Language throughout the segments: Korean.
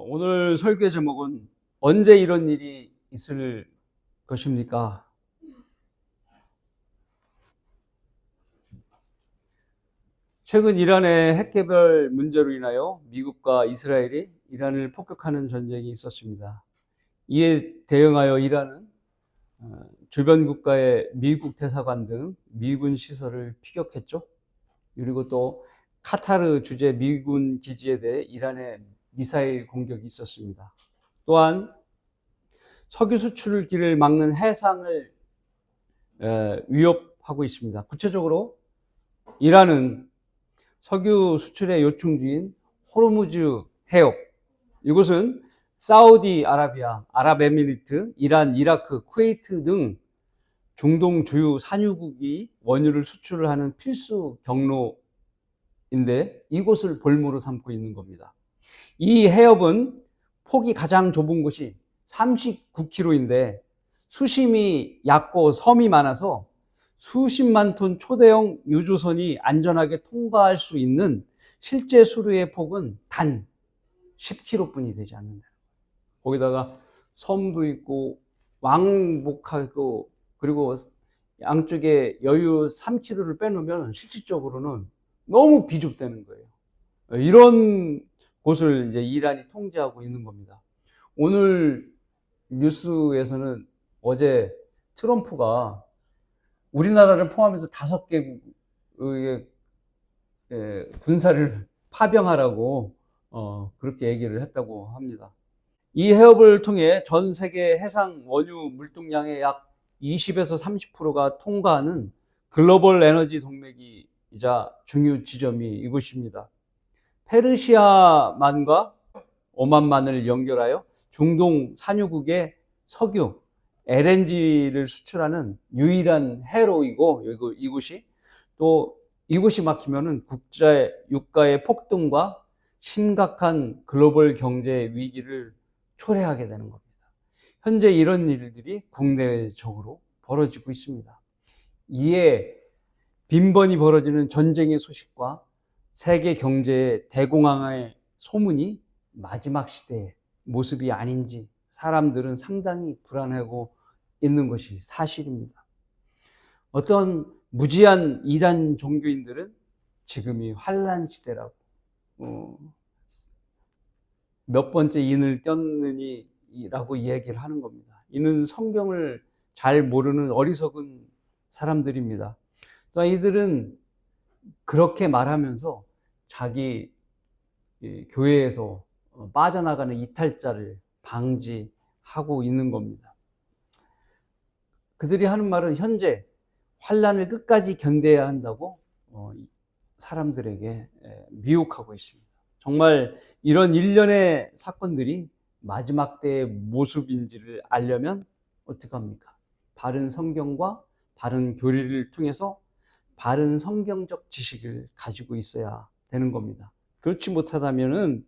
오늘 설교 제목은 언제 이런 일이 있을 것입니까? 최근 이란의 핵개발 문제로 인하여 미국과 이스라엘이 이란을 폭격하는 전쟁이 있었습니다. 이에 대응하여 이란은 주변 국가의 미국 대사관 등 미군 시설을 피격했죠. 그리고 또 카타르 주재 미군 기지에 대해 이란의 미사일 공격이 있었습니다. 또한 석유 수출길을 막는 해상을 위협하고 있습니다. 구체적으로 이란은 석유 수출의 요충지인 호르무즈 해협, 이곳은 사우디아라비아, 아랍에미리트, 이란, 이라크, 쿠웨이트 등 중동 주요 산유국이 원유를 수출을 하는 필수 경로인데 이곳을 볼모로 삼고 있는 겁니다. 이 해협은 폭이 가장 좁은 곳이 39km인데 수심이 얕고 섬이 많아서 수십만 톤 초대형 유조선이 안전하게 통과할 수 있는 실제 수로의 폭은 단 10km뿐이 되지 않는다. 거기다가 섬도 있고 왕복하고 그리고 양쪽에 여유 3km를 빼놓으면 실질적으로는 너무 비좁다는 거예요. 이런 곳을 이제 이란이 통제하고 있는 겁니다. 오늘 뉴스에서는 어제 트럼프가 우리나라를 포함해서 5개국의 군사를 파병하라고 그렇게 얘기를 했다고 합니다. 이 해협을 통해 전 세계 해상 원유 물동량의 약 20에서 30%가 통과하는 글로벌 에너지 동맥이자 중요 지점이 이곳입니다. 페르시아만과 오만만을 연결하여 중동 산유국의 석유, LNG를 수출하는 유일한 해로이고 이곳이 또 이곳이 막히면은 유가의 폭등과 심각한 글로벌 경제 위기를 초래하게 되는 겁니다. 현재 이런 일들이 국내적으로 벌어지고 있습니다. 이에 빈번히 벌어지는 전쟁의 소식과 세계 경제의 대공황의 소문이 마지막 시대의 모습이 아닌지 사람들은 상당히 불안하고 있는 것이 사실입니다. 어떤 무지한 이단 종교인들은 지금이 환란 시대라고 몇 번째 인을 떴느니라고 이야기를 하는 겁니다. 이는 성경을 잘 모르는 어리석은 사람들입니다. 또 이들은 그렇게 말하면서 자기 교회에서 빠져나가는 이탈자를 방지하고 있는 겁니다. 그들이 하는 말은 현재 환란을 끝까지 견뎌야 한다고 사람들에게 미혹하고 있습니다. 정말 이런 일련의 사건들이 마지막 때의 모습인지를 알려면 어떻게 합니까? 바른 성경과 바른 교리를 통해서 바른 성경적 지식을 가지고 있어야 되는 겁니다. 그렇지 못하다면은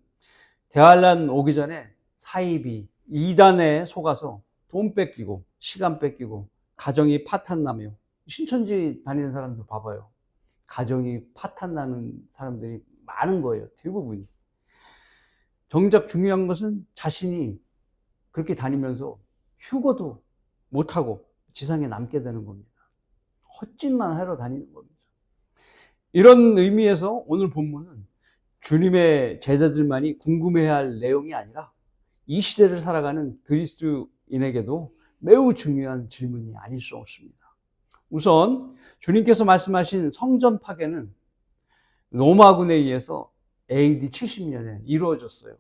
대환란 오기 전에 사이비 이단에 속아서 돈 뺏기고 시간 뺏기고 가정이 파탄나며 신천지 다니는 사람들 봐봐요. 가정이 파탄나는 사람들이 많은 거예요. 대부분이. 정작 중요한 것은 자신이 그렇게 다니면서 휴거도 못하고 지상에 남게 되는 겁니다. 헛짓만 하러 다니는 겁니다. 이런 의미에서 오늘 본문은 주님의 제자들만이 궁금해야 할 내용이 아니라 이 시대를 살아가는 그리스도인에게도 매우 중요한 질문이 아닐 수 없습니다. 우선 주님께서 말씀하신 성전 파괴는 로마군에 의해서 AD 70년에 이루어졌어요.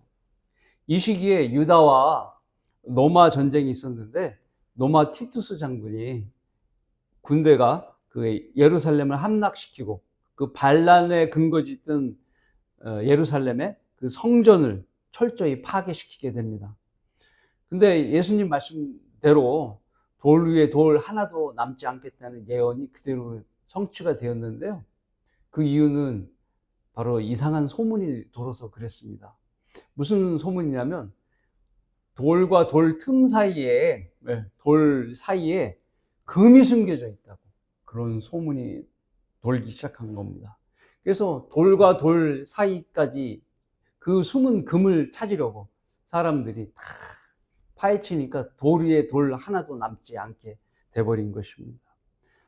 이 시기에 유다와 로마 전쟁이 있었는데 로마 티투스 장군이 군대가 그 예루살렘을 함락시키고 그 반란의 근거짓던 예루살렘의 그 성전을 철저히 파괴시키게 됩니다. 근데 예수님 말씀대로 돌 위에 돌 하나도 남지 않겠다는 예언이 그대로 성취가 되었는데요. 그 이유는 바로 이상한 소문이 돌아서 그랬습니다. 무슨 소문이냐면 돌과 돌 틈 사이에 돌 사이에 금이 숨겨져 있다고 그런 소문이 돌기 시작한 겁니다. 그래서 돌과 돌 사이까지 그 숨은 금을 찾으려고 사람들이 다 파헤치니까 돌 위에 돌 하나도 남지 않게 돼버린 것입니다.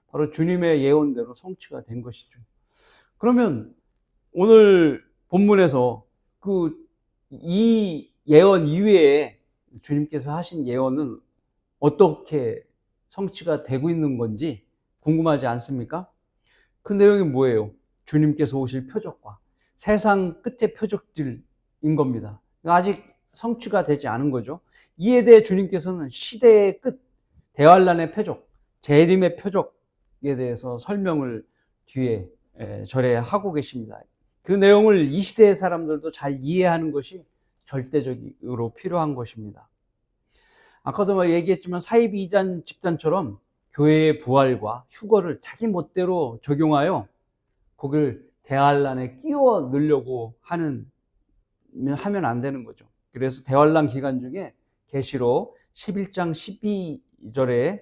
바로 주님의 예언대로 성취가 된 것이죠. 그러면 오늘 본문에서 이 예언 이외에 주님께서 하신 예언은 어떻게 성취가 되고 있는 건지 궁금하지 않습니까? 그 내용이 뭐예요? 주님께서 오실 표적과 세상 끝의 표적들인 겁니다. 아직 성취가 되지 않은 거죠. 이에 대해 주님께서는 시대의 끝, 대환란의 표적, 재림의 표적에 대해서 설명을 뒤에 절에 하고 계십니다. 그 내용을 이 시대의 사람들도 잘 이해하는 것이 절대적으로 필요한 것입니다. 아까도 얘기했지만 사이비 이단 집단처럼 교회의 부활과 휴거를 자기 멋대로 적용하여 그걸 대환란에 끼워 넣으려고 하면 안 되는 거죠. 그래서 대환란 기간 중에 계시록 11장 12절에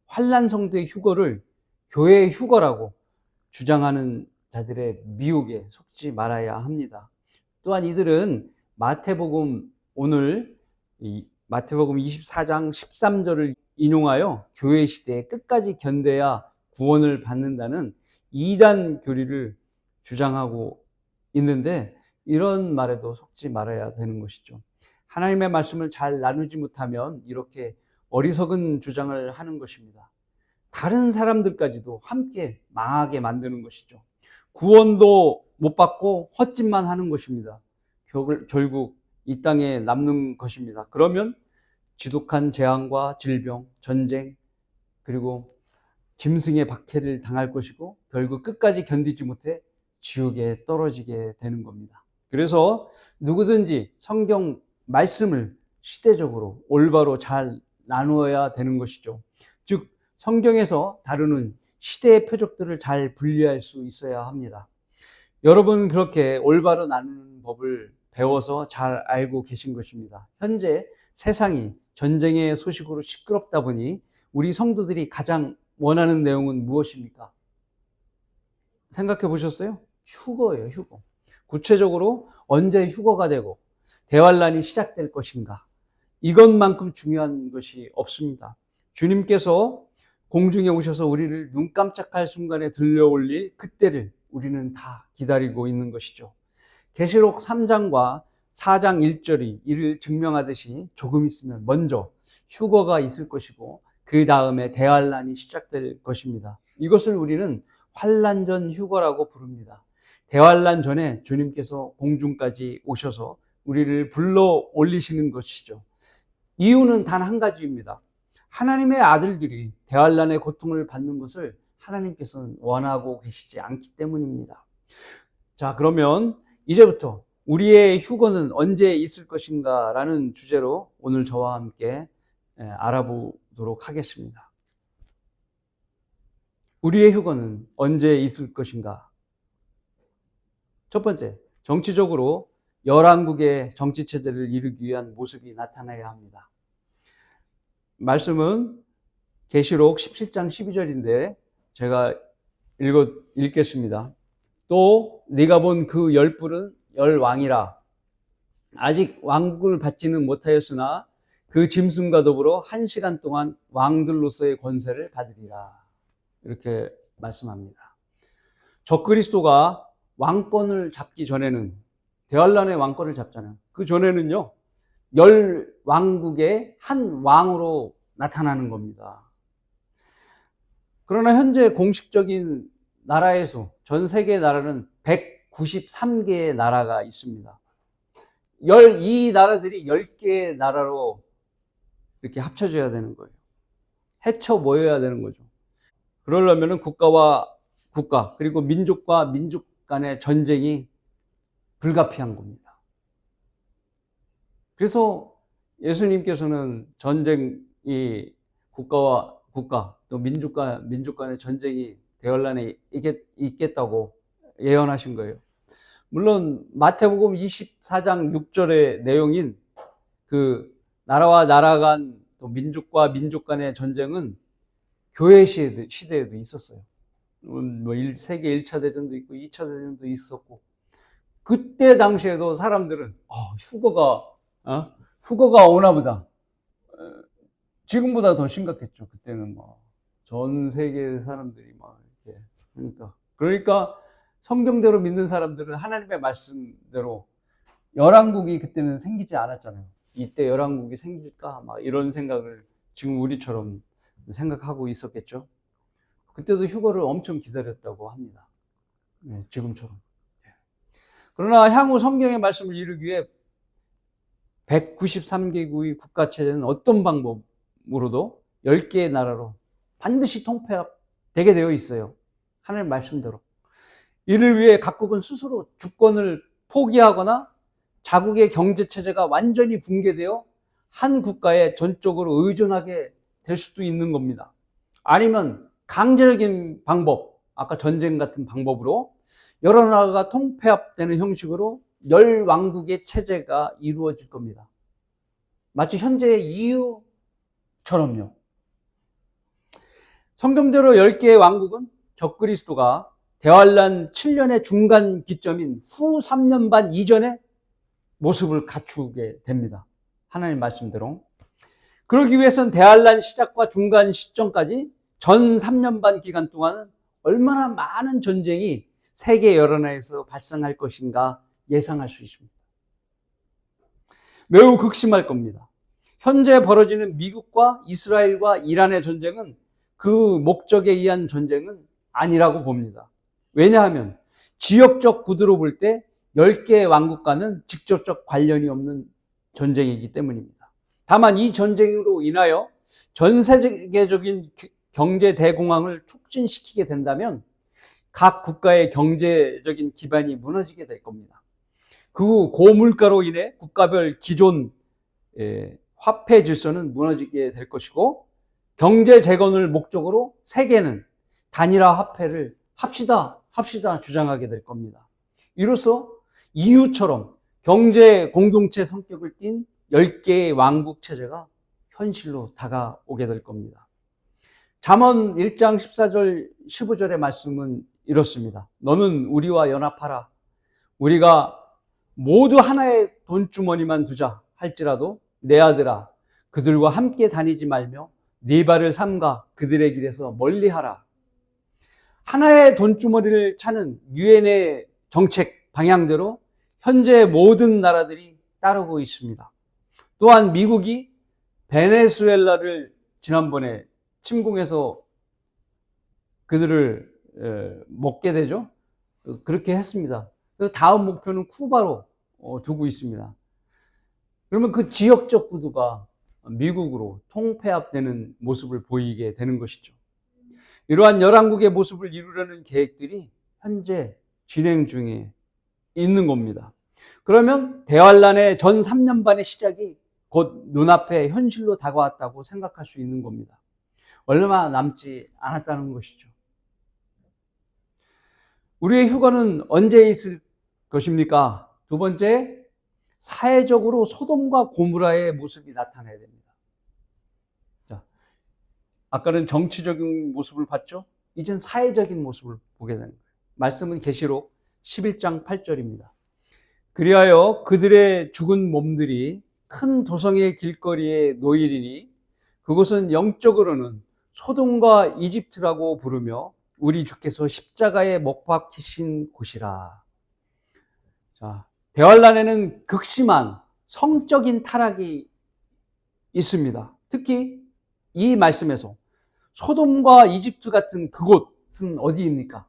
환란 성도의 휴거를 교회의 휴거라고 주장하는 자들의 미혹에 속지 말아야 합니다. 또한 이들은 오늘 마태복음 24장 13절을 인용하여 교회 시대에 끝까지 견뎌야 구원을 받는다는 이단 교리를 주장하고 있는데, 이런 말에도 속지 말아야 되는 것이죠. 하나님의 말씀을 잘 나누지 못하면 이렇게 어리석은 주장을 하는 것입니다. 다른 사람들까지도 함께 망하게 만드는 것이죠. 구원도 못 받고 헛짓만 하는 것입니다. 결국 이 땅에 남는 것입니다. 그러면 지독한 재앙과 질병, 전쟁, 그리고 짐승의 박해를 당할 것이고 결국 끝까지 견디지 못해 지옥에 떨어지게 되는 겁니다. 그래서 누구든지 성경 말씀을 시대적으로 올바로 잘 나누어야 되는 것이죠. 즉 성경에서 다루는 시대의 표적들을 잘 분리할 수 있어야 합니다. 여러분은 그렇게 올바로 나누는 법을 배워서 잘 알고 계신 것입니다. 현재 세상이 전쟁의 소식으로 시끄럽다 보니 우리 성도들이 가장 원하는 내용은 무엇입니까? 생각해 보셨어요? 휴거예요, 휴거. 구체적으로 언제 휴거가 되고 대환란이 시작될 것인가? 이것만큼 중요한 것이 없습니다. 주님께서 공중에 오셔서 우리를 눈 깜짝할 순간에 들려올릴 그때를 우리는 다 기다리고 있는 것이죠. 계시록 3장과 4장 1절이 이를 증명하듯이 조금 있으면 먼저 휴거가 있을 것이고 그 다음에 대환란이 시작될 것입니다. 이것을 우리는 환란 전 휴거라고 부릅니다. 대환란 전에 주님께서 공중까지 오셔서 우리를 불러 올리시는 것이죠. 이유는 단 한 가지입니다. 하나님의 아들들이 대환란의 고통을 받는 것을 하나님께서는 원하고 계시지 않기 때문입니다. 자, 그러면 이제부터 우리의 휴거는 언제 있을 것인가 라는 주제로 오늘 저와 함께 알아보도록 하겠습니다. 우리의 휴거는 언제 있을 것인가? 첫 번째, 정치적으로 열왕국의 정치체제를 이루기 위한 모습이 나타나야 합니다. 말씀은 계시록 17장 12절인데 제가 읽겠습니다. 또 네가 본 그 열뿔은 열왕이라. 아직 왕국을 받지는 못하였으나 그 짐승과 더불어 1시간 동안 왕들로서의 권세를 받으리라. 이렇게 말씀합니다. 적그리스도가 왕권을 잡기 전에는, 대환란의 왕권을 잡잖아요. 그 전에는요, 열 왕국의 한 왕으로 나타나는 겁니다. 그러나 현재 공식적인 나라의 수, 전 세계 나라는 193개의 나라가 있습니다. 이 나라들이 10개의 나라로 이렇게 합쳐져야 되는 거예요. 헤쳐 모여야 되는 거죠. 그러려면 국가와 국가, 그리고 민족과 민족 간의 전쟁이 불가피한 겁니다. 그래서 예수님께서는 전쟁이 국가와 국가, 또 민족과 민족 간의 전쟁이 대환란에 있겠다고 예언하신 거예요. 물론 마태복음 24장 6절의 내용인 그 나라와 나라 간, 또 민족과 민족 간의 전쟁은 교회 시대에도 있었어요. 세계 1차 대전도 있고 2차 대전도 있었고, 그때 당시에도 사람들은 휴거가 휴거가 오나 보다. 지금보다 더 심각했죠. 그때는 전 세계 사람들이 이렇게 그러니까 성경대로 믿는 사람들은 하나님의 말씀대로 열왕국이 그때는 생기지 않았잖아요. 이때 열왕국이 생길까 이런 생각을 지금 우리처럼 생각하고 있었겠죠. 그때도 휴거를 엄청 기다렸다고 합니다. 네, 지금처럼. 그러나 향후 성경의 말씀을 이루기 위해 193개국의 국가체제는 어떤 방법으로도 10개의 나라로 반드시 통폐합되게 되어 있어요. 하나님 말씀대로. 이를 위해 각국은 스스로 주권을 포기하거나 자국의 경제체제가 완전히 붕괴되어 한 국가에 전적으로 의존하게 될 수도 있는 겁니다. 아니면 강제적인 방법, 아까 전쟁 같은 방법으로 여러 나라가 통폐합되는 형식으로 열왕국의 체제가 이루어질 겁니다. 마치 현재의 EU처럼요. 성경대로 10개의 왕국은 적그리스도가 대환란 7년의 중간 기점인 후 3년 반 이전에 모습을 갖추게 됩니다. 하나님 말씀대로. 그러기 위해서는 대환란 시작과 중간 시점까지 전 3년 반 기간 동안은 얼마나 많은 전쟁이 세계 여러 나라에서 발생할 것인가 예상할 수 있습니다. 매우 극심할 겁니다. 현재 벌어지는 미국과 이스라엘과 이란의 전쟁은 그 목적에 의한 전쟁은 아니라고 봅니다. 왜냐하면 지역적 구도로 볼 때 10개의 왕국과는 직접적 관련이 없는 전쟁이기 때문입니다. 다만 이 전쟁으로 인하여 전 세계적인 경제 대공황을 촉진시키게 된다면 각 국가의 경제적인 기반이 무너지게 될 겁니다. 그 후 고물가로 인해 국가별 기존 화폐 질서는 무너지게 될 것이고 경제 재건을 목적으로 세계는 단일화 화폐를 합시다 주장하게 될 겁니다. 이로써 EU처럼 경제 공동체 성격을 띤 10개의 왕국 체제가 현실로 다가오게 될 겁니다. 잠언 1장 14절 15절의 말씀은 이렇습니다. 너는 우리와 연합하라. 우리가 모두 하나의 돈주머니만 두자 할지라도 내 아들아 그들과 함께 다니지 말며 네 발을 삼가 그들의 길에서 멀리하라. 하나의 돈주머니를 차는 유엔의 정책 방향대로 현재 모든 나라들이 따르고 있습니다. 또한 미국이 베네수엘라를 지난번에 침공해서 그들을 먹게 되죠. 그렇게 했습니다. 그래서 다음 목표는 쿠바로 두고 있습니다. 그러면 그 지역적 구도가 미국으로 통폐합되는 모습을 보이게 되는 것이죠. 이러한 열왕국의 모습을 이루려는 계획들이 현재 진행 중에 있는 겁니다. 그러면 대환란의 전 3년 반의 시작이 곧 눈앞에 현실로 다가왔다고 생각할 수 있는 겁니다. 얼마 남지 않았다는 것이죠. 우리의 휴거는 언제 있을 것입니까? 두 번째, 사회적으로 소돔과 고모라의 모습이 나타나야 됩니다. 자, 아까는 정치적인 모습을 봤죠? 이젠 사회적인 모습을 보게 되는 거예요. 말씀은 계시록 11장 8절입니다. 그리하여 그들의 죽은 몸들이 큰 도성의 길거리에 놓이리니 그곳은 영적으로는 소돔과 이집트라고 부르며 우리 주께서 십자가에 못 박히신 곳이라. 자, 대환란에는 극심한 성적인 타락이 있습니다. 특히 이 말씀에서 소돔과 이집트 같은 그곳은 어디입니까?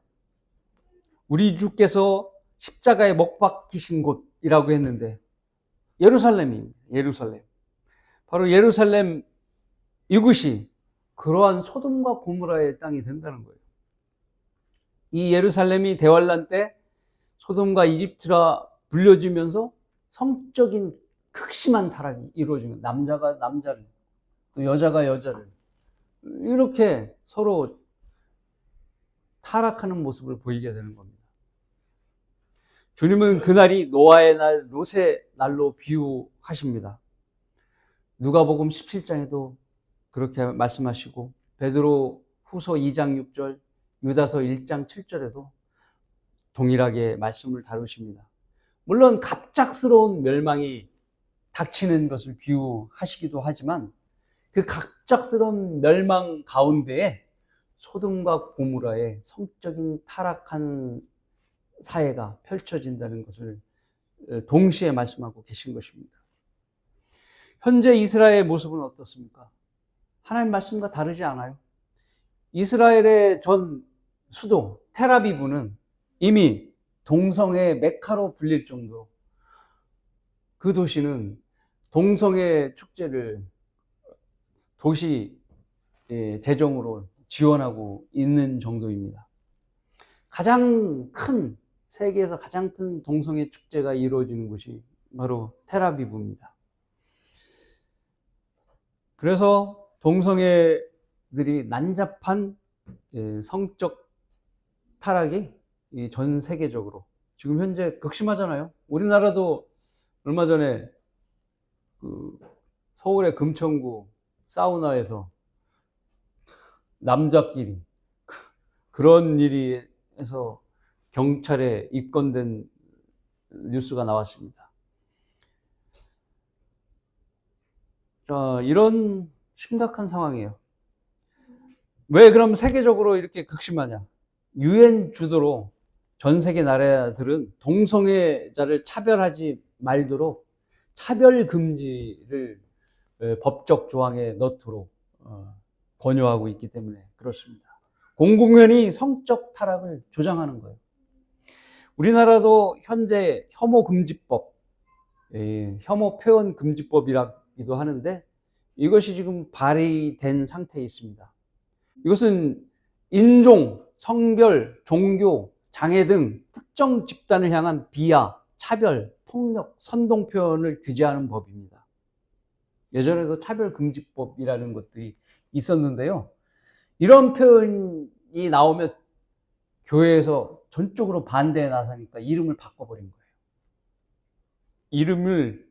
우리 주께서 십자가에 못 박히신 곳이라고 했는데 예루살렘입니다. 예루살렘. 바로 예루살렘 이곳이 그러한 소돔과 고모라의 땅이 된다는 거예요. 이 예루살렘이 대환란 때 소돔과 이집트라 불려지면서 성적인 극심한 타락이 이루어지면 남자가 남자를 또 여자가 여자를 이렇게 서로 타락하는 모습을 보이게 되는 겁니다. 주님은 그날이 노아의 날, 롯의 날로 비유하십니다. 누가복음 17장에도 그렇게 말씀하시고 베드로 후서 2장 6절, 유다서 1장 7절에도 동일하게 말씀을 다루십니다. 물론 갑작스러운 멸망이 닥치는 것을 비유하시기도 하지만 그 갑작스러운 멸망 가운데에 소돔과 고모라의 성적인 타락한 사회가 펼쳐진다는 것을 동시에 말씀하고 계신 것입니다. 현재 이스라엘의 모습은 어떻습니까? 하나님 말씀과 다르지 않아요. 이스라엘의 전 수도 텔아비브는 이미 동성애 메카로 불릴 정도로 그 도시는 동성애 축제를 도시 재정으로 지원하고 있는 정도입니다. 세계에서 가장 큰 동성애 축제가 이루어지는 곳이 바로 텔아비브입니다. 그래서 동성애들이 난잡한 성적 타락이 전 세계적으로 지금 현재 극심하잖아요. 우리나라도 얼마 전에 서울의 금천구 사우나에서 남자끼리 그런 일이 해서 경찰에 입건된 뉴스가 나왔습니다. 자, 이런 심각한 상황이에요. 왜 그럼 세계적으로 이렇게 극심하냐? 유엔 주도로 전 세계 나라들은 동성애자를 차별하지 말도록 차별 금지를 법적 조항에 넣도록 권유하고 있기 때문에 그렇습니다. 공공연히 성적 타락을 조장하는 거예요. 우리나라도 현재 혐오 금지법, 혐오 표현 금지법이라기도 하는데 이것이 지금 발의된 상태에 있습니다. 이것은 인종, 성별, 종교, 장애 등 특정 집단을 향한 비하, 차별, 폭력, 선동 표현을 규제하는 법입니다. 예전에도 차별금지법이라는 것들이 있었는데요. 이런 표현이 나오면 교회에서 전적으로 반대에 나서니까 이름을 바꿔버린 거예요. 이름을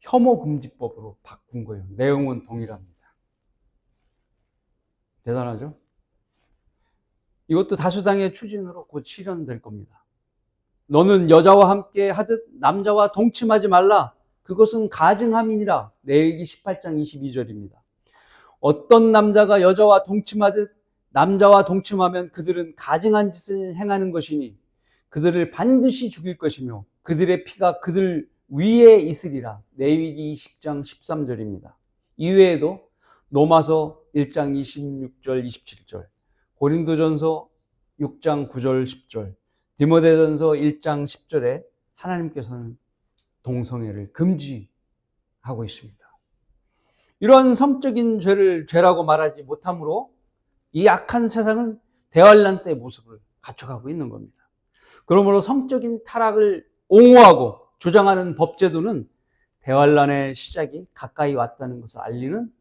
혐오금지법으로 바꾼 거예요. 내용은 동일합니다. 대단하죠? 이것도 다수당의 추진으로 곧 실현될 겁니다. 너는 여자와 함께 하듯 남자와 동침하지 말라. 그것은 가증함이니라. 레위기 18장 22절입니다. 어떤 남자가 여자와 동침하듯 남자와 동침하면 그들은 가증한 짓을 행하는 것이니 그들을 반드시 죽일 것이며 그들의 피가 그들 위에 있으리라. 레위기 20장 13절입니다. 이외에도 로마서 1장 26절 27절, 고린도전서 6장 9절 10절, 디모데전서 1장 10절에 하나님께서는 동성애를 금지하고 있습니다. 이러한 성적인 죄를 죄라고 말하지 못하므로 이 악한 세상은 대환란 때의 모습을 갖춰가고 있는 겁니다. 그러므로 성적인 타락을 옹호하고 조장하는 법제도는 대환란의 시작이 가까이 왔다는 것을 알리는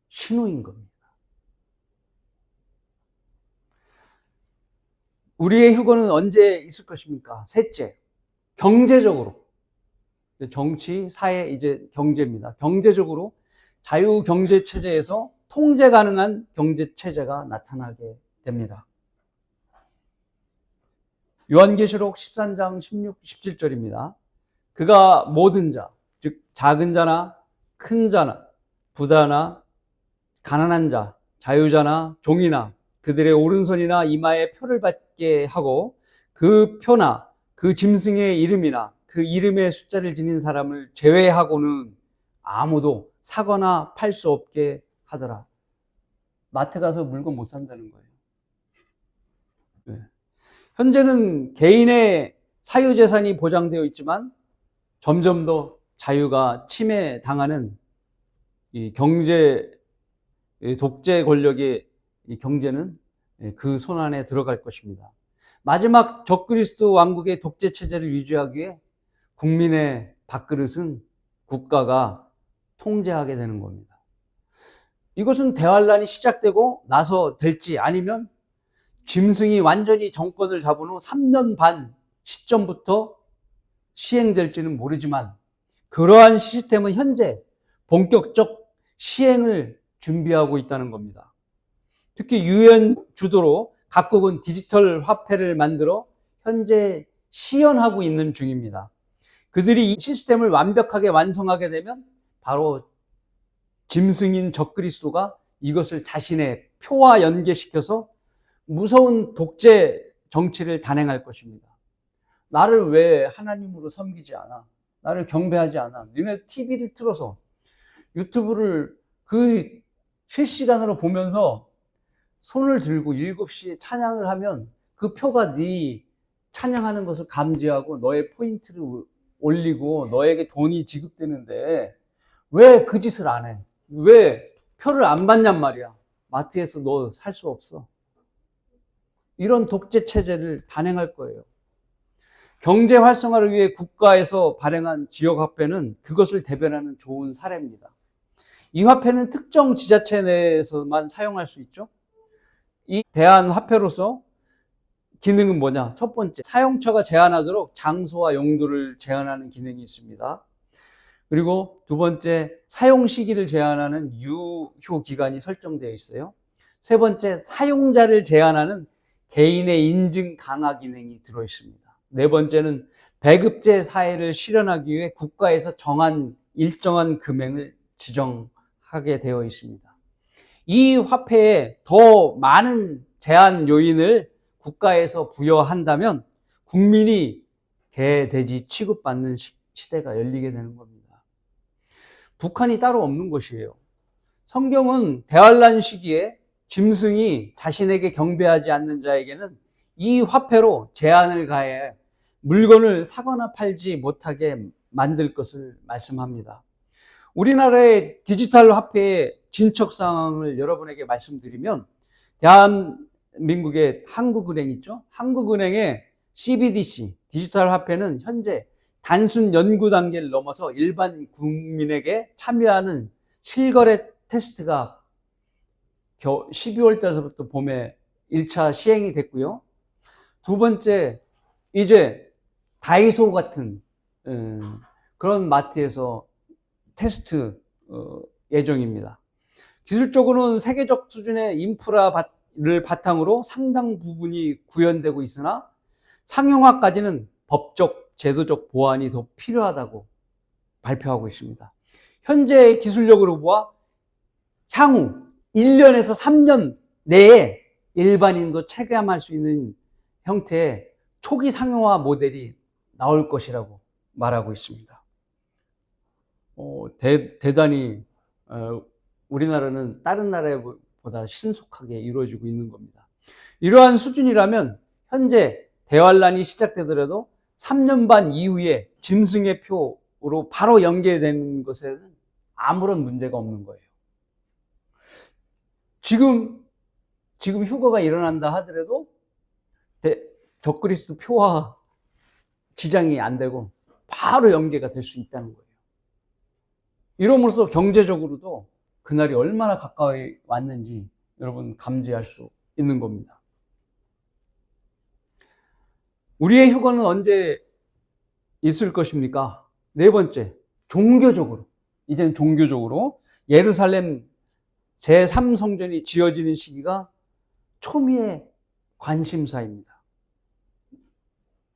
신호인 겁니다. 우리의 휴거는 언제 있을 것입니까? 셋째, 경제적으로. 정치, 사회, 이제 경제입니다. 경제적으로 자유경제체제에서 통제 가능한 경제체제가 나타나게 됩니다. 요한계시록 13장 16, 17절입니다. 그가 모든 자, 즉 작은 자나 큰 자나 부자나 가난한 자, 자유자나 종이나 그들의 오른손이나 이마에 표를 받게 하고 그 표나 그 짐승의 이름이나 그 이름의 숫자를 지닌 사람을 제외하고는 아무도 사거나 팔 수 없게 하더라. 마트 가서 물건 못 산다는 거예요. 네. 현재는 개인의 사유재산이 보장되어 있지만 점점 더 자유가 침해당하는 이 경제 독재 권력의 이 경제는 그 손안에 들어갈 것입니다. 마지막 적그리스도 왕국의 독재 체제를 유지하기 위해 국민의 밥그릇은 국가가 통제하게 되는 겁니다. 이것은 대환란이 시작되고 나서 될지 아니면 짐승이 완전히 정권을 잡은 후 3년 반 시점부터 시행될지는 모르지만 그러한 시스템은 현재 본격적 시행을 준비하고 있다는 겁니다. 특히 유엔 주도로 각국은 디지털 화폐를 만들어 현재 시연하고 있는 중입니다. 그들이 이 시스템을 완벽하게 완성하게 되면 바로 짐승인 적그리스도가 이것을 자신의 표와 연계시켜서 무서운 독재 정치를 단행할 것입니다. 나를 왜 하나님으로 섬기지 않아? 나를 경배하지 않아? 너네 TV를 틀어서 유튜브를 그 실시간으로 보면서 손을 들고 7시에 찬양을 하면 그 표가 네 찬양하는 것을 감지하고 너의 포인트를 올리고 너에게 돈이 지급되는데 왜 그 짓을 안 해? 왜 표를 안 받냔 말이야. 마트에서 너 살 수 없어. 이런 독재 체제를 단행할 거예요. 경제 활성화를 위해 국가에서 발행한 지역화폐는 그것을 대변하는 좋은 사례입니다. 이 화폐는 특정 지자체 내에서만 사용할 수 있죠. 이 대안화폐로서 기능은 뭐냐? 첫 번째, 사용처가 제한하도록 장소와 용도를 제한하는 기능이 있습니다. 그리고 두 번째, 사용 시기를 제한하는 유효 기간이 설정되어 있어요. 세 번째, 사용자를 제한하는 개인의 인증 강화 기능이 들어 있습니다. 네 번째는 배급제 사회를 실현하기 위해 국가에서 정한 일정한 금액을 지정하게 되어 있습니다. 이 화폐에 더 많은 제한 요인을 국가에서 부여한다면 국민이 개, 돼지 취급받는 시대가 열리게 되는 겁니다. 북한이 따로 없는 것이에요. 성경은 대환란 시기에 짐승이 자신에게 경배하지 않는 자에게는 이 화폐로 제한을 가해 물건을 사거나 팔지 못하게 만들 것을 말씀합니다. 우리나라의 디지털 화폐의 진척 상황을 여러분에게 말씀드리면 대한민국의 한국은행 있죠? 한국은행의 CBDC 디지털 화폐는 현재 단순 연구 단계를 넘어서 일반 국민에게 참여하는 실거래 테스트가 12월 달서부터 봄에 1차 시행이 됐고요. 두 번째, 이제 다이소 같은 그런 마트에서 테스트 예정입니다. 기술적으로는 세계적 수준의 인프라를 바탕으로 상당 부분이 구현되고 있으나 상용화까지는 법적, 제도적 보완이 더 필요하다고 발표하고 있습니다. 현재의 기술력으로 보아 향후 1년에서 3년 내에 일반인도 체감할 수 있는 형태의 초기 상용화 모델이 나올 것이라고 말하고 있습니다. 대단히 우리나라는 다른 나라보다 신속하게 이루어지고 있는 겁니다. 이러한 수준이라면 현재 대환란이 시작되더라도 3년 반 이후에 짐승의 표로 바로 연계되는 것에는 아무런 문제가 없는 거예요. 지금 휴거가 일어난다 하더라도 적그리스도 표와 지장이 안 되고 바로 연계가 될 수 있다는 거예요. 이러므로써 경제적으로도 그날이 얼마나 가까이 왔는지 여러분 감지할 수 있는 겁니다. 우리의 휴거는 언제 있을 것입니까? 네 번째, 종교적으로. 이제는 종교적으로 예루살렘 제3성전이 지어지는 시기가 초미의 관심사입니다.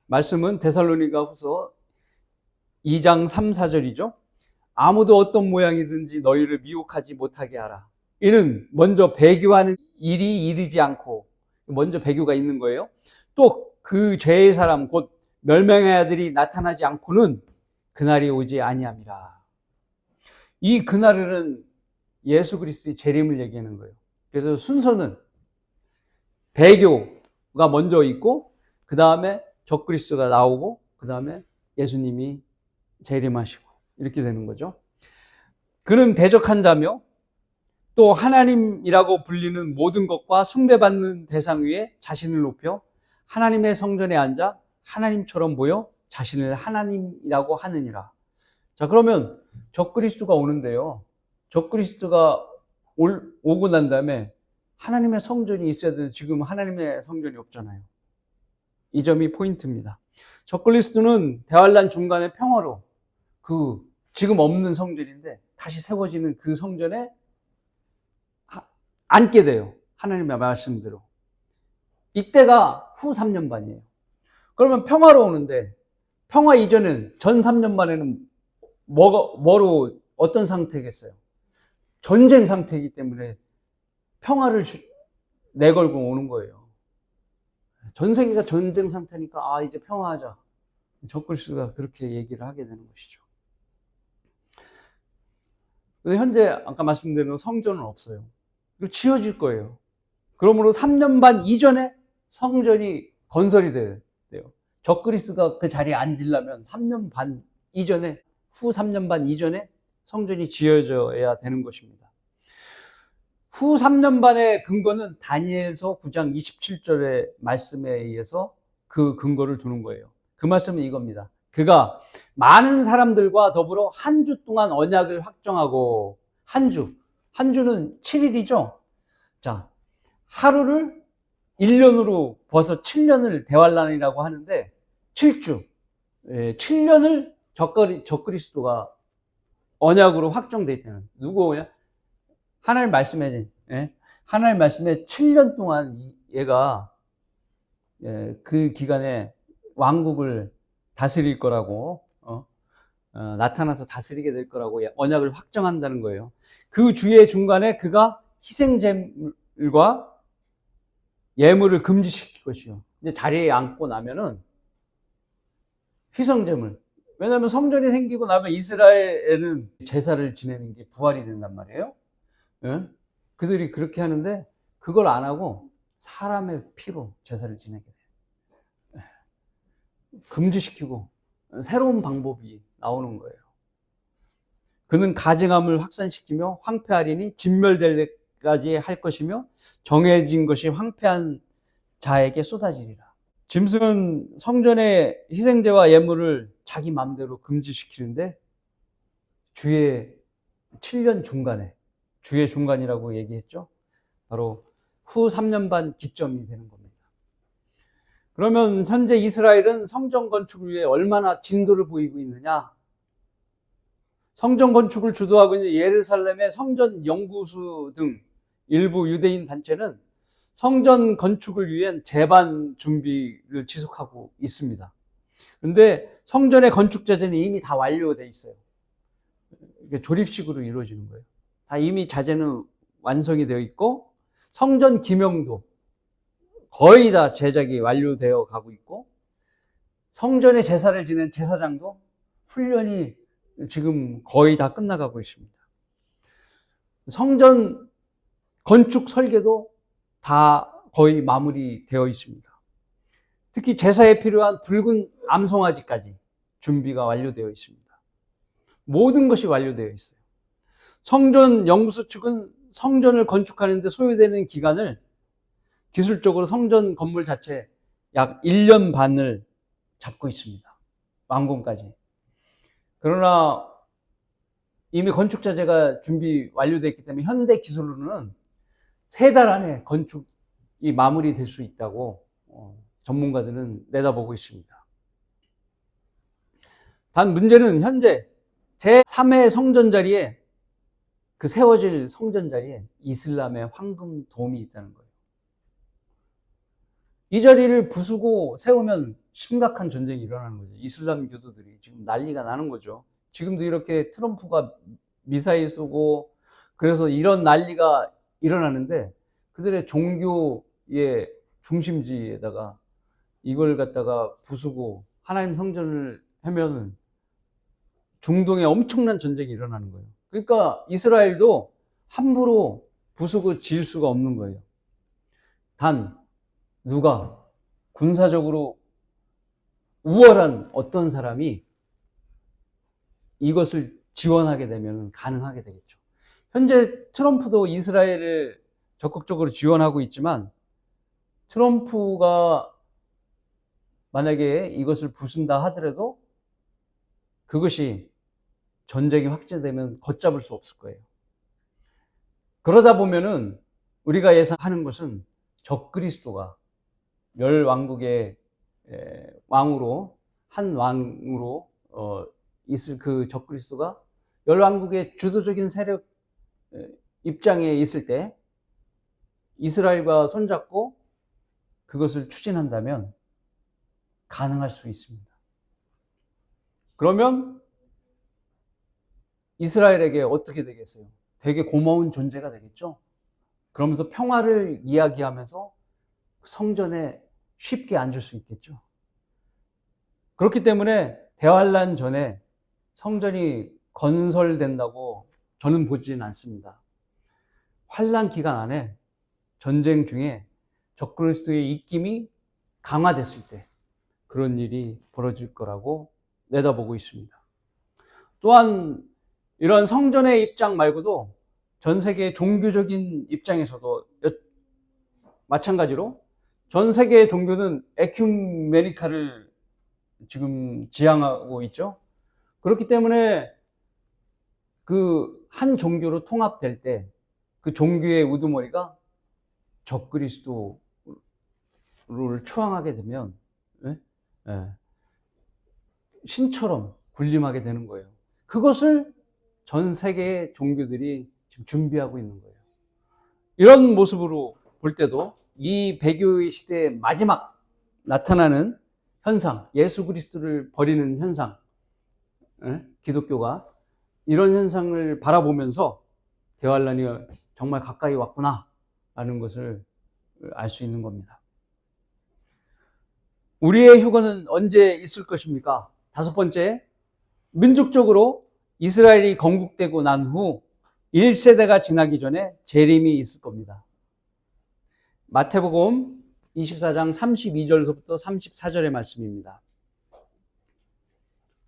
말씀은 데살로니가 후서 2장 3, 4절이죠. 아무도 어떤 모양이든지 너희를 미혹하지 못하게 하라. 이는 먼저 배교하는 일이 이르지 않고 먼저 배교가 있는 거예요. 또 그 죄의 사람 곧 멸망의 아들이 나타나지 않고는 그날이 오지 아니함이라. 이 그날은 예수 그리스도의 재림을 얘기하는 거예요. 그래서 순서는 배교가 먼저 있고 그 다음에 적그리스도가 나오고 그 다음에 예수님이 재림하시고 이렇게 되는 거죠. 그는 대적한 자며 또 하나님이라고 불리는 모든 것과 숭배받는 대상 위에 자신을 높여 하나님의 성전에 앉아 하나님처럼 보여 자신을 하나님이라고 하느니라. 자, 그러면 적그리스도가 오는데요. 적그리스도가 오고 난 다음에 하나님의 성전이 있어야 되는데 지금 하나님의 성전이 없잖아요. 이 점이 포인트입니다. 적그리스도는 대환란 중간에 평화로 지금 없는 성전인데 다시 세워지는 그 성전에 앉게 돼요. 하나님의 말씀대로. 이때가 후 3년 반이에요. 그러면 평화로 오는데 평화 이전엔 전 3년 만에는 뭐로 어떤 상태겠어요? 전쟁 상태이기 때문에 평화를 내걸고 오는 거예요. 전 세계가 전쟁 상태니까 이제 평화하자. 적그리스도가 그렇게 얘기를 하게 되는 것이죠. 현재 아까 말씀드린 성전은 없어요. 이거 지어질 거예요. 그러므로 3년 반 이전에 성전이 건설이 돼요. 적그리스도가 그 자리에 앉으려면 3년 반 이전에, 후 3년 반 이전에 성전이 지어져야 되는 것입니다. 후 3년 반의 근거는 다니엘서 9장 27절의 말씀에 의해서 그 근거를 두는 거예요. 그 말씀은 이겁니다. 그가 많은 사람들과 더불어 한 주 동안 언약을 확정하고, 한 주는 7일이죠. 자, 하루를 1년으로 벌써 7년을 대환란이라고 하는데 7주, 7년을 적그리스도가 언약으로 확정돼 있다는, 누구냐? 하나님 말씀에, 하나님 말씀에 7년 동안 얘가 그 기간에 왕국을 다스릴 거라고, 나타나서 다스리게 될 거라고 언약을 확정한다는 거예요. 그 주의 중간에 그가 희생제물과 예물을 금지시킬 것이요. 이제 자리에 앉고 나면은 희생제물. 왜냐하면 성전이 생기고 나면 이스라엘에는 제사를 지내는 게 부활이 된단 말이에요. 예? 그들이 그렇게 하는데 그걸 안 하고 사람의 피로 제사를 지내게 돼요. 금지시키고 새로운 방법이 나오는 거예요. 그는 가증함을 확산시키며 황폐하리니 진멸될 때까지 할 것이며 정해진 것이 황폐한 자에게 쏟아지리라. 짐승은 성전의 희생제와 예물을 자기 마음대로 금지시키는데 주의 7년 중간에, 주의 중간이라고 얘기했죠. 바로 후 3년 반 기점이 되는 겁니다. 그러면 현재 이스라엘은 성전 건축을 위해 얼마나 진도를 보이고 있느냐? 성전 건축을 주도하고 있는 예루살렘의 성전 연구소 등 일부 유대인 단체는 성전 건축을 위한 재반 준비를 지속하고 있습니다. 그런데 성전의 건축 자재는 이미 다 완료되어 있어요. 이게 조립식으로 이루어지는 거예요. 다 이미 자재는 완성이 되어 있고 성전 기명도 거의 다 제작이 완료되어 가고 있고 성전의 제사를 지낸 제사장도 훈련이 지금 거의 다 끝나가고 있습니다. 성전 건축 설계도 다 거의 마무리되어 있습니다. 특히 제사에 필요한 붉은 암송아지까지 준비가 완료되어 있습니다. 모든 것이 완료되어 있어요. 성전 연구소 측은 성전을 건축하는 데 소요되는 기간을 기술적으로 성전 건물 자체 약 1년 반을 잡고 있습니다. 완공까지. 그러나 이미 건축 자재가 준비 완료되어 있기 때문에 현대 기술로는 3달 안에 건축이 마무리될 수 있다고 전문가들은 내다보고 있습니다. 단 문제는 현재 제3의 성전 자리에, 그 세워질 성전 자리에 이슬람의 황금 돔이 있다는 거예요. 이 자리를 부수고 세우면 심각한 전쟁이 일어나는 거죠. 이슬람 교도들이 지금 난리가 나는 거죠. 지금도 이렇게 트럼프가 미사일 쏘고 그래서 이런 난리가 일어나는데 그들의 종교의 중심지에다가 이걸 갖다가 부수고 하나님 성전을 하면은 중동에 엄청난 전쟁이 일어나는 거예요. 그러니까 이스라엘도 함부로 부수고 지을 수가 없는 거예요. 단 누가 군사적으로 우월한 어떤 사람이 이것을 지원하게 되면 가능하게 되겠죠. 현재 트럼프도 이스라엘을 적극적으로 지원하고 있지만 트럼프가 만약에 이것을 부순다 하더라도 그것이 전쟁이 확대되면 걷잡을 수 없을 거예요. 그러다 보면은 우리가 예상하는 것은 적그리스도가 멸왕국의 왕으로, 한 왕으로 있을 그 적그리스도가 멸왕국의 주도적인 세력 입장에 있을 때 이스라엘과 손잡고 그것을 추진한다면 가능할 수 있습니다. 그러면 이스라엘에게 어떻게 되겠어요? 되게 고마운 존재가 되겠죠? 그러면서 평화를 이야기하면서 성전에 쉽게 앉을 수 있겠죠. 그렇기 때문에 대환란 전에 성전이 건설된다고 저는 보지는 않습니다. 환란 기간 안에 전쟁 중에 적그리스도의 입김이 강화됐을 때 그런 일이 벌어질 거라고 내다보고 있습니다. 또한 이런 성전의 입장 말고도 전 세계 종교적인 입장에서도 마찬가지로 전 세계의 종교는 에큐메니카를 지금 지향하고 있죠. 그렇기 때문에 그 한 종교로 통합될 때 그 종교의 우두머리가 적그리스도를 추앙하게 되면 신처럼 군림하게 되는 거예요. 그것을 전 세계의 종교들이 지금 준비하고 있는 거예요. 이런 모습으로 볼 때도 이 배교의 시대의 마지막 나타나는 현상, 예수 그리스도를 버리는 현상, 기독교가 이런 현상을 바라보면서 대환란이 정말 가까이 왔구나 라는 것을 알 수 있는 겁니다. 우리의 휴거는 언제 있을 것입니까? 다섯 번째, 민족적으로 이스라엘이 건국되고 난 후 1세대가 지나기 전에 재림이 있을 겁니다. 마태복음 24장 32절부터 34절의 말씀입니다.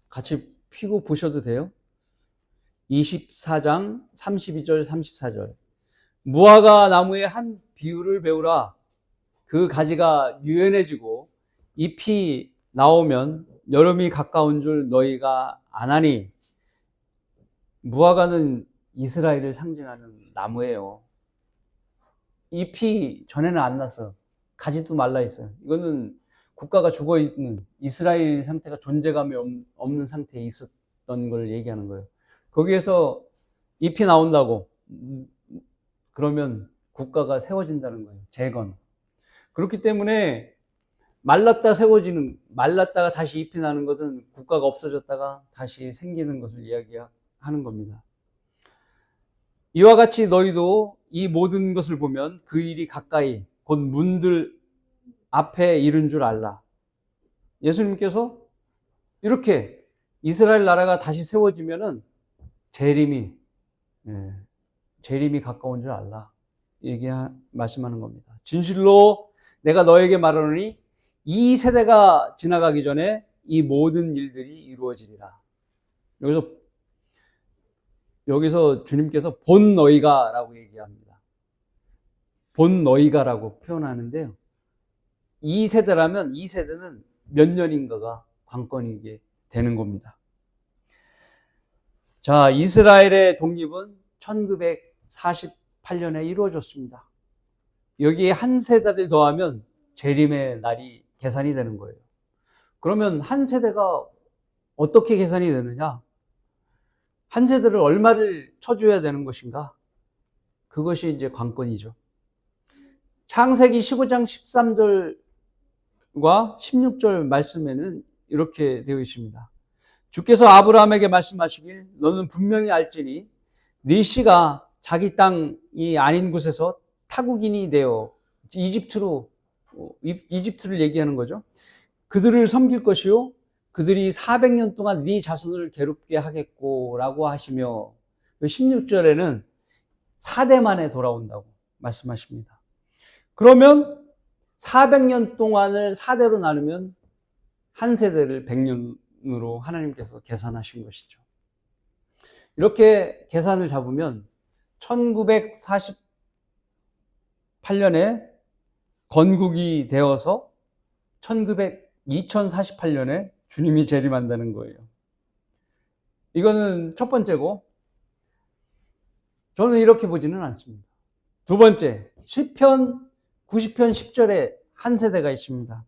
같이 피고 보셔도 돼요. 24장 32절 34절. 무화과 나무의 한 비유를 배우라. 그 가지가 유연해지고 잎이 나오면 여름이 가까운 줄 너희가 아나니. 무화과는 이스라엘을 상징하는 나무예요. 잎이 전에는 안 나서 가지도 말라 있어요. 이거는 국가가 죽어 있는 이스라엘 상태가 존재감이 없는 상태에 있었던 걸 얘기하는 거예요. 거기에서 잎이 나온다고 그러면 국가가 세워진다는 거예요. 재건. 그렇기 때문에 말랐다가 다시 잎이 나는 것은 국가가 없어졌다가 다시 생기는 것을 이야기하는 겁니다. 이와 같이 너희도 이 모든 것을 보면 그 일이 가까이 곧 문들 앞에 이른 줄 알라. 예수님께서 이렇게 이스라엘 나라가 다시 세워지면은 재림이 가까운 줄 알라. 말씀하는 겁니다. 진실로 내가 너에게 말하노니 이 세대가 지나가기 전에 이 모든 일들이 이루어지리라. 여기서 주님께서 본 너희가라고 얘기합니다. 본 너희가라고 표현하는데요. 이 세대라면 이 세대는 몇 년인가가 관건이게 되는 겁니다. 자, 이스라엘의 독립은 1948년에 이루어졌습니다. 여기에 한 세대를 더하면 재림의 날이 계산이 되는 거예요. 그러면 한 세대가 어떻게 계산이 되느냐? 한 세대를 얼마를 쳐줘야 되는 것인가? 그것이 이제 관건이죠. 창세기 15장 13절과 16절 말씀에는 이렇게 되어 있습니다. 주께서 아브라함에게 말씀하시길 너는 분명히 알지니 네 씨가 자기 땅이 아닌 곳에서 타국인이 되어 이집트를 얘기하는 거죠. 그들을 섬길 것이요 그들이 400년 동안 네 자손을 괴롭게 하겠고 라고 하시며 16절에는 4대 만에 돌아온다고 말씀하십니다. 그러면 400년 동안을 4대로 나누면 한 세대를 100년으로 하나님께서 계산하신 것이죠. 이렇게 계산을 잡으면 1948년에 건국이 되어서 2048년에 주님이 재림한다는 거예요. 이거는 첫 번째고, 저는 이렇게 보지는 않습니다. 두 번째, 시편 90편 10절에 한 세대가 있습니다.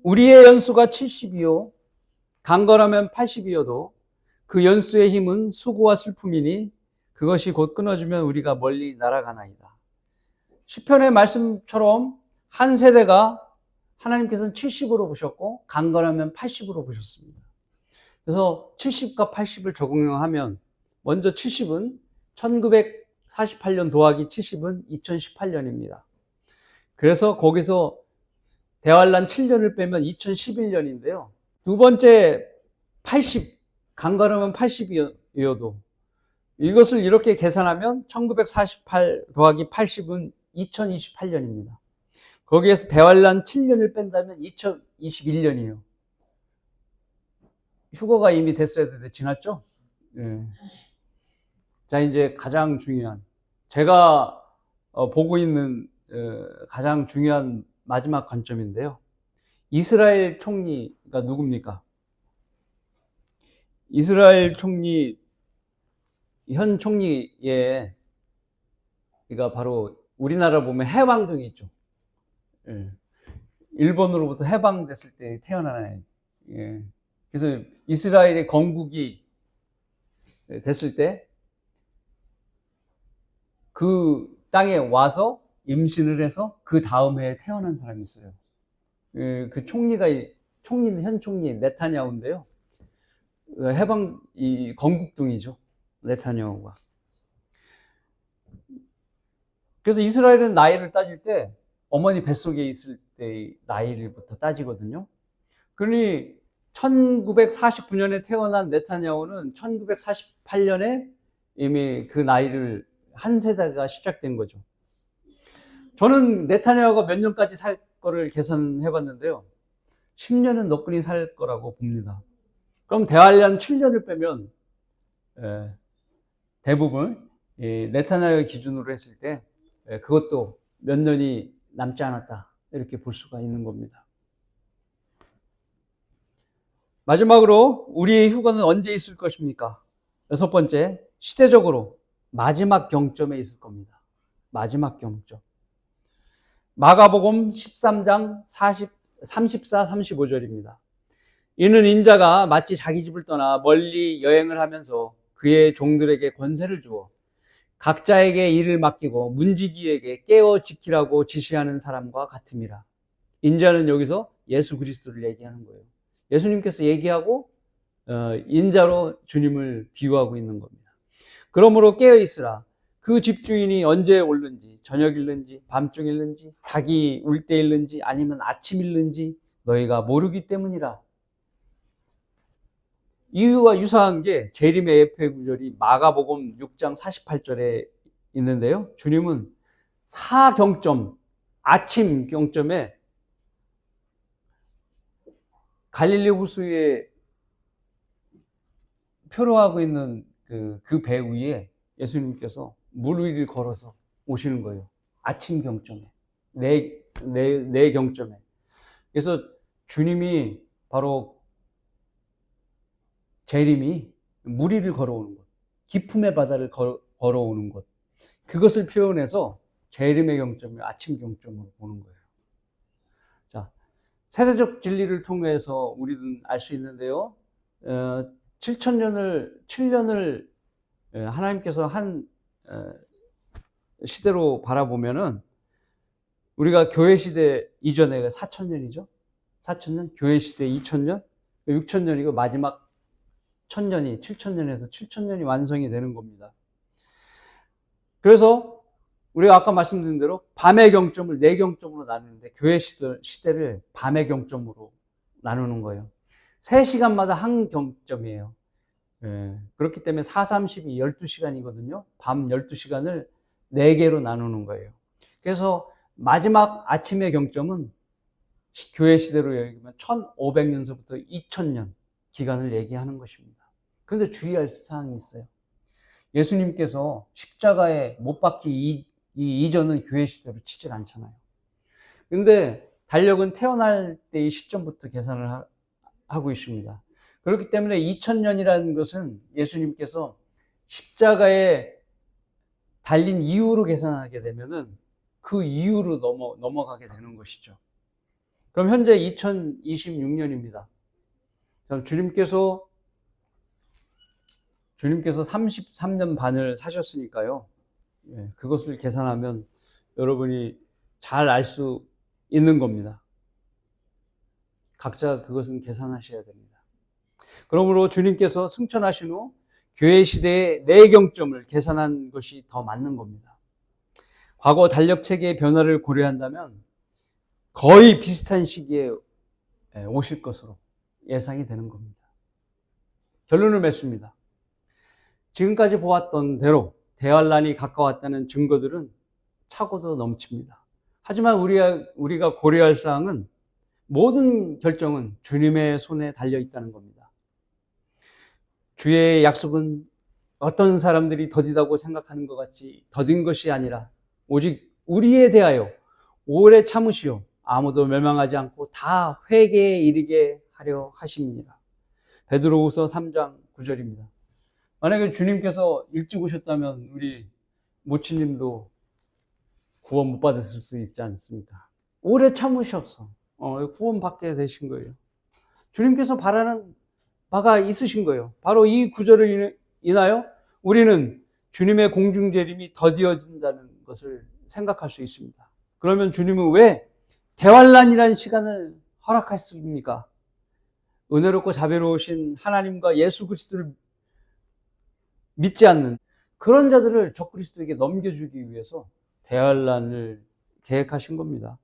우리의 연수가 70이요 강건하면 80이어도 그 연수의 힘은 수고와 슬픔이니 그것이 곧 끊어지면 우리가 멀리 날아가나이다. 시편의 말씀처럼 한 세대가 하나님께서는 70으로 보셨고 강건하면 80으로 보셨습니다. 그래서 70과 80을 적용하면 먼저 70은 1948년 더하기 70은 2018년입니다. 그래서 거기서 대환란 7년을 빼면 2011년인데요. 두 번째 80, 강가르면 80이어도 이것을 이렇게 계산하면 1948 더하기 80은 2028년입니다. 거기에서 대환란 7년을 뺀다면 2021년이에요. 휴거가 이미 됐어야 되는데 지났죠? 예. 자, 이제 가장 중요한, 제가 보고 있는 가장 중요한 마지막 관점인데요. 이스라엘 총리가 누굽니까? 이스라엘 총리, 현 총리의, 그러니까 바로 우리나라 보면 해방등이 있죠. 예. 일본으로부터 해방됐을 때 태어난 아이. 예. 그래서 이스라엘의 건국이 됐을 때 그 땅에 와서 임신을 해서 그 다음 해에 태어난 사람이 있어요. 그 총리가, 총리는 현 총리 네타냐후인데요. 해방, 건국둥이죠. 네타냐후가. 그래서 이스라엘은 나이를 따질 때 어머니 뱃속에 있을 때의 나이를부터 따지거든요. 그러니 1949년에 태어난 네타냐후는 1948년에 이미 그 나이를 한 세대가 시작된 거죠. 저는 네타냐후가 몇 년까지 살 거를 계산해 봤는데요. 10년은 너끈히 살 거라고 봅니다. 그럼 대환란 7년을 빼면 대부분 네타냐후의 기준으로 했을 때 그것도 몇 년이 남지 않았다, 이렇게 볼 수가 있는 겁니다. 마지막으로 우리의 휴거는 언제 있을 것입니까? 여섯 번째, 시대적으로 마지막 경점에 있을 겁니다. 마지막 경점. 마가복음 13장 34, 35절입니다. 이는 인자가 마치 자기 집을 떠나 멀리 여행을 하면서 그의 종들에게 권세를 주어 각자에게 일을 맡기고 문지기에게 깨어 지키라고 지시하는 사람과 같음이라. 인자는 여기서 예수 그리스도를 얘기하는 거예요. 예수님께서 얘기하고 인자로 주님을 비유하고 있는 겁니다. 그러므로 깨어 있으라. 그 집주인이 언제 올는지, 저녁일는지, 밤중일는지, 닭이 울 때일는지, 아니면 아침일는지 너희가 모르기 때문이라. 이유가 유사한 게 재림의 예표의 구절이 마가복음 6장 48절에 있는데요. 주님은 사경점, 아침 경점에 갈릴리 호수에 표로하고 있는 그 배 위에 예수님께서 물 위를 걸어서 오시는 거예요. 아침 경점에, 내 경점에. 그래서 주님이 바로 재림이 물 위를 걸어오는 것, 기품의 바다를 걸어오는 것, 그것을 표현해서 재림의 경점을 아침 경점으로 보는 거예요. 자, 세대적 진리를 통해서 우리는 알 수 있는데요. 7년을 하나님께서 한 시대로 바라보면은 우리가 교회 시대 이전에 4,000년이죠. 4,000년, 교회 시대 2,000년, 6,000년이고 마지막 1,000년이 7,000년에서 7,000년이 완성이 되는 겁니다. 그래서 우리가 아까 말씀드린 대로 밤의 경점을 4경점으로 나누는데 교회 시대를 밤의 경점으로 나누는 거예요. 3시간마다 한 경점이에요. 그렇기 때문에 4, 32, 12시간이거든요. 밤 12시간을 4개로 나누는 거예요. 그래서 마지막 아침의 경점은 교회 시대로 얘기하면 1500년서부터 2000년 기간을 얘기하는 것입니다. 그런데 주의할 사항이 있어요. 예수님께서 십자가에 못 박기 이전은 교회 시대로 치질 않잖아요. 근데 달력은 태어날 때의 시점부터 계산을 하고 있습니다. 그렇기 때문에 2000년이라는 것은 예수님께서 십자가에 달린 이후로 계산하게 되면은 그 이후로 넘어가게 되는 것이죠. 그럼 현재 2026년입니다. 주님께서 33년 반을 사셨으니까요. 그것을 계산하면 여러분이 잘 알 수 있는 겁니다. 각자 그것은 계산하셔야 됩니다. 그러므로 주님께서 승천하신 후 교회 시대의 내경점을 계산한 것이 더 맞는 겁니다. 과거 달력 체계의 변화를 고려한다면 거의 비슷한 시기에 오실 것으로 예상이 되는 겁니다. 결론을 맺습니다. 지금까지 보았던 대로 대환란이 가까웠다는 증거들은 차고도 넘칩니다. 하지만 우리가 고려할 사항은 모든 결정은 주님의 손에 달려 있다는 겁니다. 주의 약속은 어떤 사람들이 더디다고 생각하는 것 같이 더딘 것이 아니라 오직 우리에 대하여 오래 참으시오 아무도 멸망하지 않고 다 회개에 이르게 하려 하심이니라. 베드로후서 3장 9절입니다. 만약에 주님께서 일찍 오셨다면 우리 모치님도 구원 못 받았을 수 있지 않습니까? 오래 참으셔서 구원 받게 되신 거예요. 주님께서 바라는 바가 있으신 거예요. 바로 이 구절을 인하여 우리는 주님의 공중재림이 더디어진다는 것을 생각할 수 있습니다. 그러면 주님은 왜 대환란이라는 시간을 허락하십니까? 은혜롭고 자비로우신 하나님과 예수 그리스도를 믿지 않는 그런 자들을 적그리스도에게 넘겨주기 위해서 대환란을 계획하신 겁니다.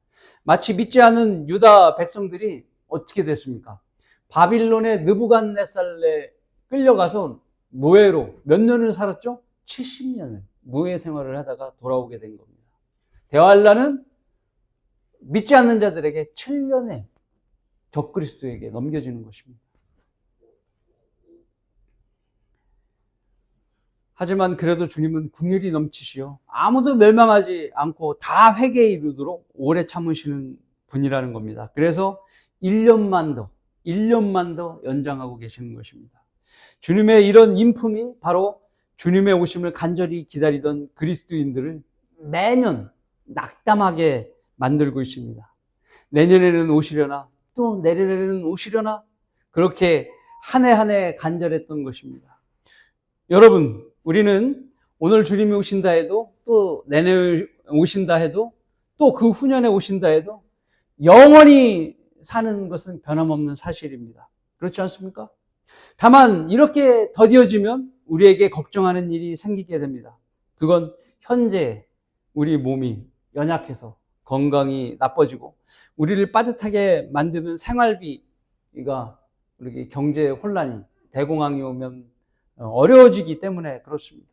마치 믿지 않는 유다 백성들이 어떻게 됐습니까? 바빌론의 느부갓네살에 끌려가서 노예로 몇 년을 살았죠? 70년을 노예 생활을 하다가 돌아오게 된 겁니다. 대환란은 믿지 않는 자들에게 7년의 적그리스도에게 넘겨지는 것입니다. 하지만 그래도 주님은 긍휼이 넘치시어 아무도 멸망하지 않고 다 회개에 이르도록 오래 참으시는 분이라는 겁니다. 그래서 1년만 더 연장하고 계시는 것입니다. 주님의 이런 인품이 바로 주님의 오심을 간절히 기다리던 그리스도인들을 매년 낙담하게 만들고 있습니다. 내년에는 오시려나 또 내년에는 오시려나 그렇게 한 해 한 해 간절했던 것입니다. 여러분, 우리는 오늘 주님이 오신다 해도 또 내년에 오신다 해도 또 그 후년에 오신다 해도 영원히 사는 것은 변함없는 사실입니다. 그렇지 않습니까? 다만 이렇게 더디어지면 우리에게 걱정하는 일이 생기게 됩니다. 그건 현재 우리 몸이 연약해서 건강이 나빠지고 우리를 빠듯하게 만드는 생활비가 이렇게 경제 혼란이 대공황이 오면 어려워지기 때문에 그렇습니다.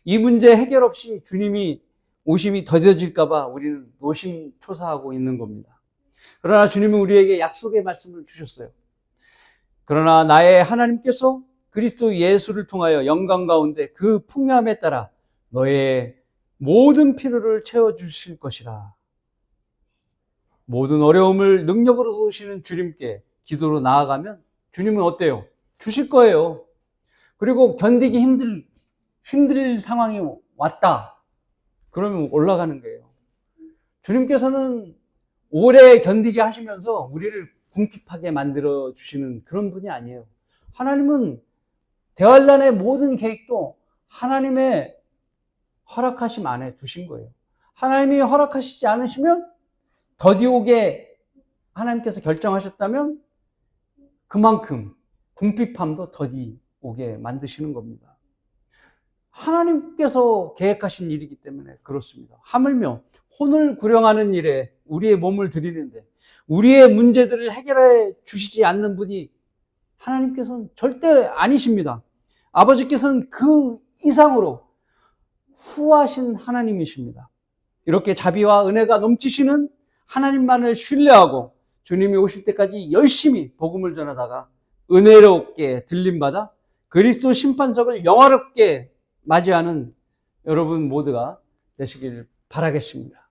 이 문제 해결 없이 주님이 오심이 더뎌질까 봐 우리는 노심초사하고 있는 겁니다. 그러나 주님은 우리에게 약속의 말씀을 주셨어요. 그러나 나의 하나님께서 그리스도 예수를 통하여 영광 가운데 그 풍요함에 따라 너의 모든 필요를 채워주실 것이라. 모든 어려움을 능력으로 도우시는 주님께 기도로 나아가면 주님은 어때요? 주실 거예요. 그리고 견디기 힘들 상황이 왔다. 그러면 올라가는 거예요. 주님께서는 오래 견디게 하시면서 우리를 궁핍하게 만들어 주시는 그런 분이 아니에요. 하나님은 대환란의 모든 계획도 하나님의 허락하심 안에 두신 거예요. 하나님이 허락하시지 않으시면 더디오게 하나님께서 결정하셨다면 그만큼 궁핍함도 더디오게 만드시는 겁니다. 하나님께서 계획하신 일이기 때문에 그렇습니다. 하물며 혼을 구령하는 일에 우리의 몸을 드리는데 우리의 문제들을 해결해 주시지 않는 분이 하나님께서는 절대 아니십니다. 아버지께서는 그 이상으로 후하신 하나님이십니다. 이렇게 자비와 은혜가 넘치시는 하나님만을 신뢰하고 주님이 오실 때까지 열심히 복음을 전하다가 은혜롭게 들림받아 그리스도 심판석을 영화롭게 맞이하는 여러분 모두가 되시길 바라겠습니다.